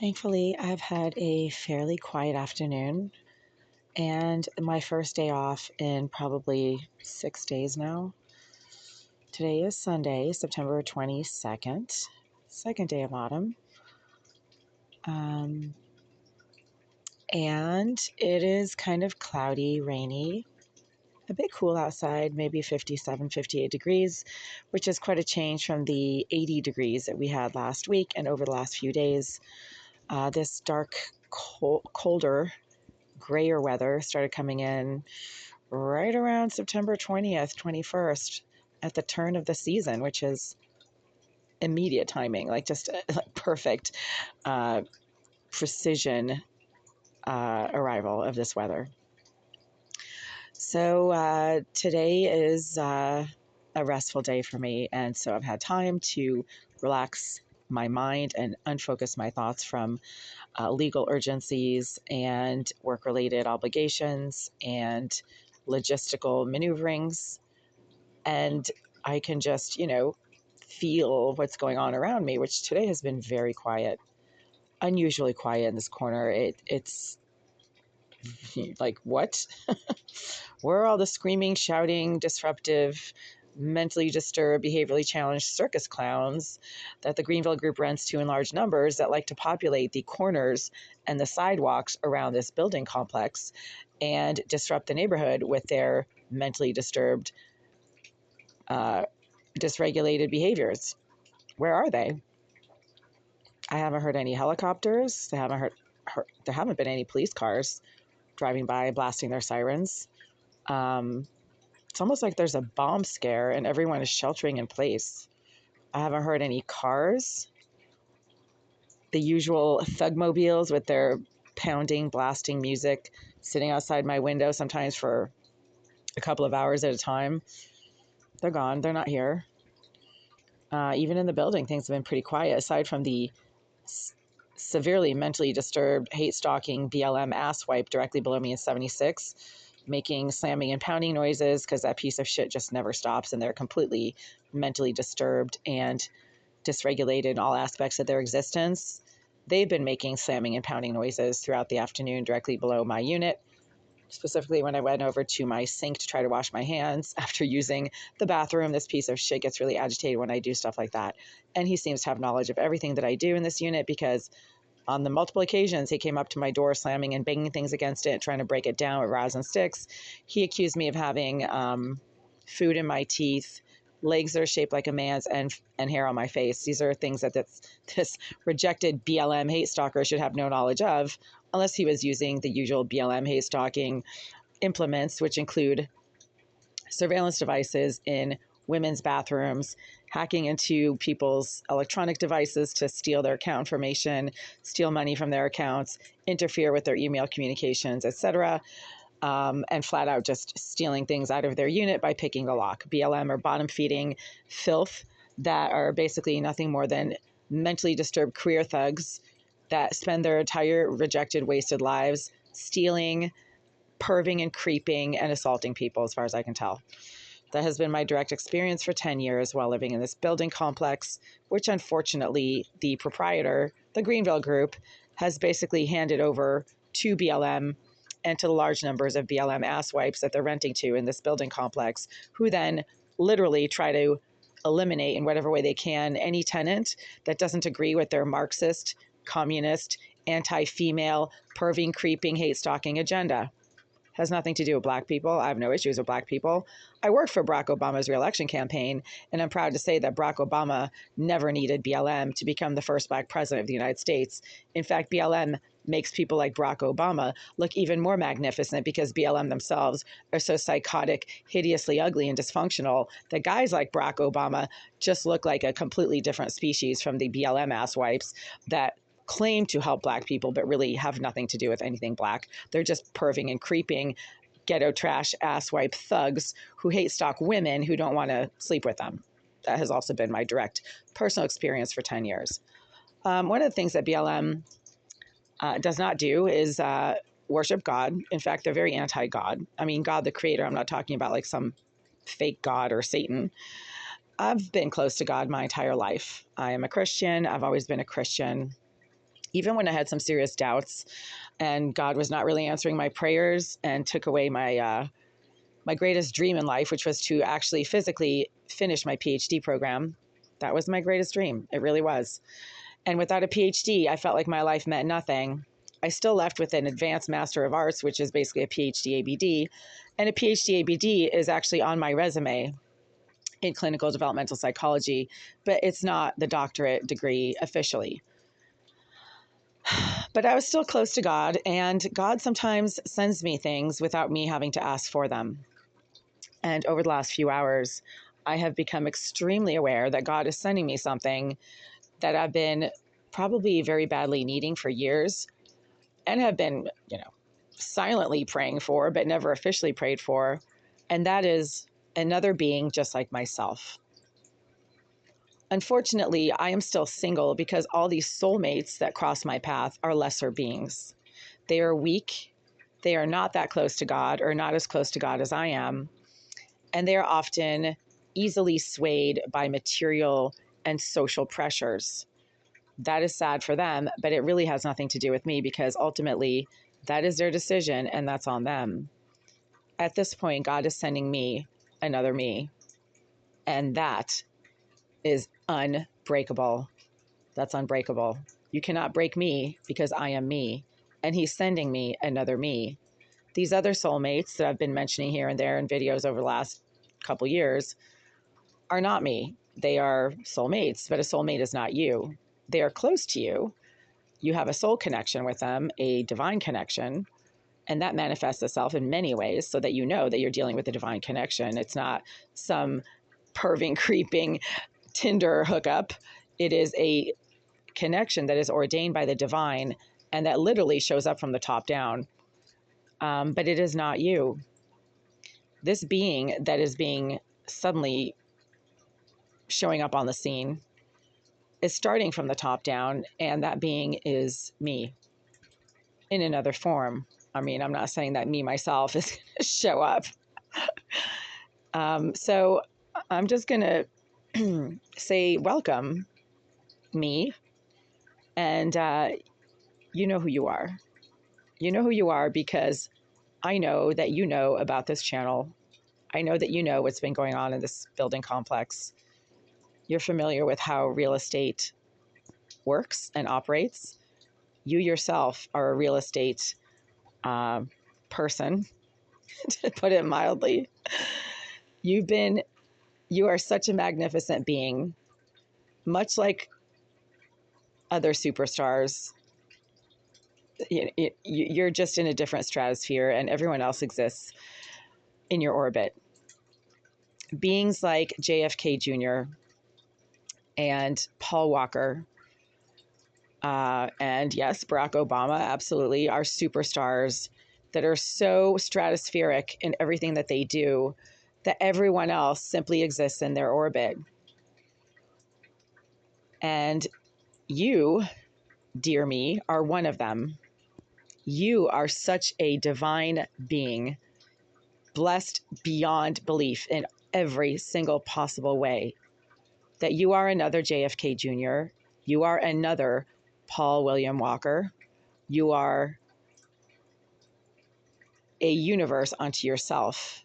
Thankfully, I've had a fairly quiet afternoon and my first day off in probably 6 days now. Today is Sunday, September 22nd, second day of autumn. Um, and it is kind of cloudy, rainy, a bit cool outside, maybe 57, 58 degrees, which is quite a change from the 80 degrees that we had last week and over the last few days. This dark, colder, grayer weather started coming in right around September 20th, 21st, at the turn of the season, which is immediate timing, like just like perfect uh, precision arrival of this weather. So today is a restful day for me, and so I've had time to relax my mind and unfocus my thoughts from legal urgencies and work-related obligations and logistical maneuverings. And I can just, feel what's going on around me, which today has been very quiet, unusually quiet in this corner. It's like, what? Where are all the screaming, shouting, disruptive, mentally disturbed, behaviorally challenged circus clowns that the Greenville Group rents to in large numbers that like to populate the corners and the sidewalks around this building complex and disrupt the neighborhood with their mentally disturbed, dysregulated behaviors? Where are they? I haven't heard any helicopters. There haven't been any police cars driving by blasting their sirens. It's almost like there's a bomb scare and everyone is sheltering in place. I haven't heard any cars. The usual thugmobiles with their pounding, blasting music sitting outside my window, sometimes for a couple of hours at a time. They're gone. They're not here. Even in the building, things have been pretty quiet, aside from the severely mentally disturbed, hate-stalking BLM asswipe directly below me in 76, making slamming and pounding noises because that piece of shit just never stops, and they're completely mentally disturbed and dysregulated in all aspects of their existence. They've been making slamming and pounding noises throughout the afternoon directly below my unit, specifically when I went over to my sink to try to wash my hands after using the bathroom. This piece of shit gets really agitated when I do stuff like that. And he seems to have knowledge of everything that I do in this unit, because on the multiple occasions he came up to my door slamming and banging things against it, trying to break it down with rods and sticks. He accused me of having food in my teeth, legs that are shaped like a man's, and hair on my face. These are things that this rejected BLM hate stalker should have no knowledge of, unless he was using the usual BLM hate stalking implements, which include surveillance devices in women's bathrooms, hacking into people's electronic devices to steal their account information, steal money from their accounts, interfere with their email communications, etc., and flat out just stealing things out of their unit by picking the lock. BLM are bottom-feeding filth that are basically nothing more than mentally disturbed career thugs that spend their entire rejected, wasted lives stealing, perving and creeping and assaulting people, as far as I can tell. That has been my direct experience for 10 years while living in this building complex, which unfortunately the proprietor, the Greenville Group, has basically handed over to BLM and to the large numbers of BLM asswipes that they're renting to in this building complex, who then literally try to eliminate in whatever way they can any tenant that doesn't agree with their Marxist, communist, anti-female, perving, creeping, hate-stalking agenda. Has nothing to do with Black people. I have no issues with Black people. I worked for Barack Obama's reelection campaign, and I'm proud to say that Barack Obama never needed BLM to become the first Black president of the United States. In fact, BLM makes people like Barack Obama look even more magnificent, because BLM themselves are so psychotic, hideously ugly, and dysfunctional that guys like Barack Obama just look like a completely different species from the BLM asswipes that claim to help Black people but really have nothing to do with anything Black. They're just perving and creeping, ghetto trash, asswipe thugs who hate stalk women who don't want to sleep with them. That has also been my direct personal experience for 10 years. One of the things that BLM does not do is worship God. In fact, they're very anti-God. I mean, God the creator. I'm not talking about like some fake God or Satan. I've been close to God my entire life. I am a Christian. I've always been a Christian. even when I had some serious doubts and God was not really answering my prayers and took away my greatest dream in life, which was to actually physically finish my PhD program. That was my greatest dream. It really was. And without a PhD, I felt like my life meant nothing. I still left with an advanced Master of Arts, which is basically a PhD ABD. And a PhD ABD is actually on my resume in clinical developmental psychology, but it's not the doctorate degree officially. But I was still close to God, and God sometimes sends me things without me having to ask for them. And over the last few hours, I have become extremely aware that God is sending me something that I've been probably very badly needing for years and have been, silently praying for, but never officially prayed for. And that is another being just like myself. Unfortunately, I am still single because all these soulmates that cross my path are lesser beings. They are weak. They are not that close to God, or not as close to God as I am. And they are often easily swayed by material and social pressures. That is sad for them, but it really has nothing to do with me, because ultimately that is their decision and that's on them. At this point, God is sending me another me, and that is unbreakable. That's unbreakable. You cannot break me because I am me, and he's sending me another me. These other soulmates that I've been mentioning here and there in videos over the last couple years are not me. They are soulmates, but a soulmate is not you. They are close to you. You have a soul connection with them, a divine connection, and that manifests itself in many ways so that you know that you're dealing with a divine connection. It's not some perving, creeping Tinder hookup. It is a connection that is ordained by the divine and that literally shows up from the top down. But it is not you. This being that is being suddenly showing up on the scene is starting from the top down, and that being is me in another form. I mean, I'm not saying that me myself is going to show up. So I'm just going to say, welcome, me. And you know who you are. You know who you are because I know that you know about this channel. I know that you know what's been going on in this building complex. You're familiar with how real estate works and operates. You yourself are a real estate person, to put it mildly. You are such a magnificent being, much like other superstars. You're just in a different stratosphere, and everyone else exists in your orbit. Beings like JFK Jr. and Paul Walker, and yes, Barack Obama, absolutely, are superstars that are so stratospheric in everything that they do that everyone else simply exists in their orbit. And you, dear me, are one of them. You are such a divine being, blessed beyond belief in every single possible way, that you are another JFK Jr., you are another Paul William Walker, you are a universe unto yourself.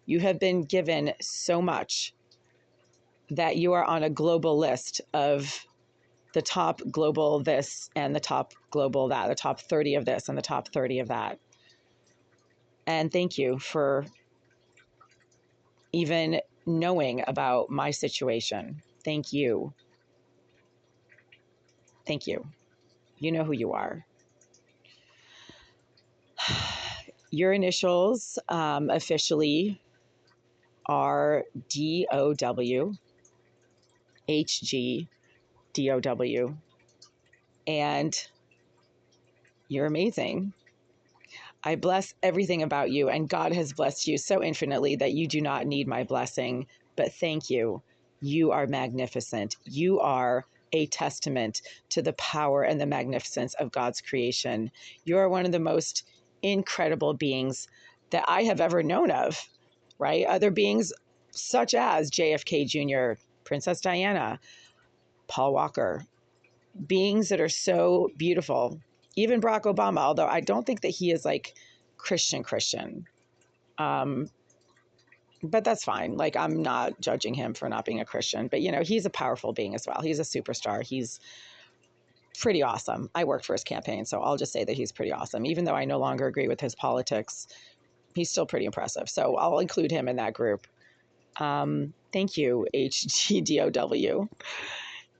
You have been given so much that you are on a global list of the top global this and the top global that, the top 30 of this and the top 30 of that. And thank you for even knowing about my situation. Thank you. Thank you. You know who you are. Your initials officially are DOW, HG, DOW. And you're amazing. I bless everything about you, and God has blessed you so infinitely that you do not need my blessing. But thank you. You are magnificent. You are a testament to the power and the magnificence of God's creation. You are one of the most incredible beings that I have ever known of, right? Other beings such as JFK Jr., Princess Diana, Paul Walker, beings that are so beautiful. Even Barack Obama, although I don't think that he is like Christian. Um, but that's fine. Like, I'm not judging him for not being a Christian, but you know, he's a powerful being as well. He's a superstar. He's pretty awesome. I worked for his campaign, so I'll just say that he's pretty awesome. Even though I no longer agree with his politics, he's still pretty impressive. So I'll include him in that group. Thank you, HGDOW.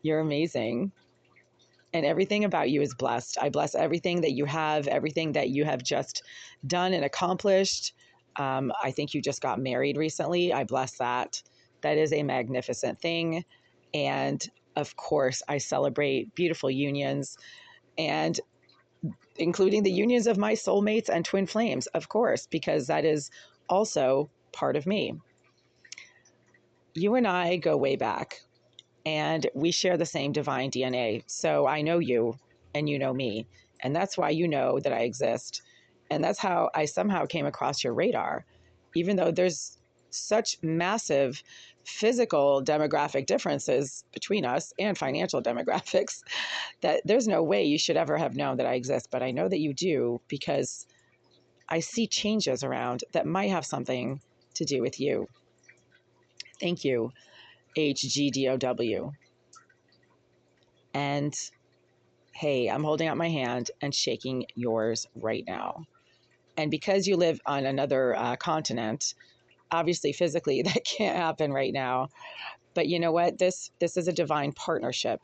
You're amazing. And everything about you is blessed. I bless everything that you have, everything that you have just done and accomplished. I think you just got married recently. I bless that. That is a magnificent thing. And of course, I celebrate beautiful unions, and including the unions of my soulmates and twin flames, of course, because that is also part of me. You and I go way back, and we share the same divine DNA. So I know you and you know me. And that's why you know that I exist. And that's how I somehow came across your radar, even though there's such massive physical demographic differences between us and financial demographics that there's no way you should ever have known that I exist. But I know that you do, because I see changes around that might have something to do with you. Thank you, HGDOW. And hey, I'm holding out my hand and shaking yours right now. And because you live on another continent, obviously physically that can't happen right now. But you know what? This is a divine partnership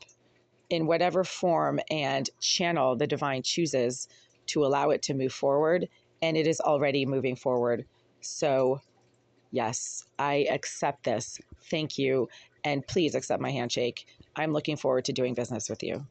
in whatever form and channel the divine chooses to allow it to move forward. And it is already moving forward. So yes, I accept this. Thank you. And please accept my handshake. I'm looking forward to doing business with you.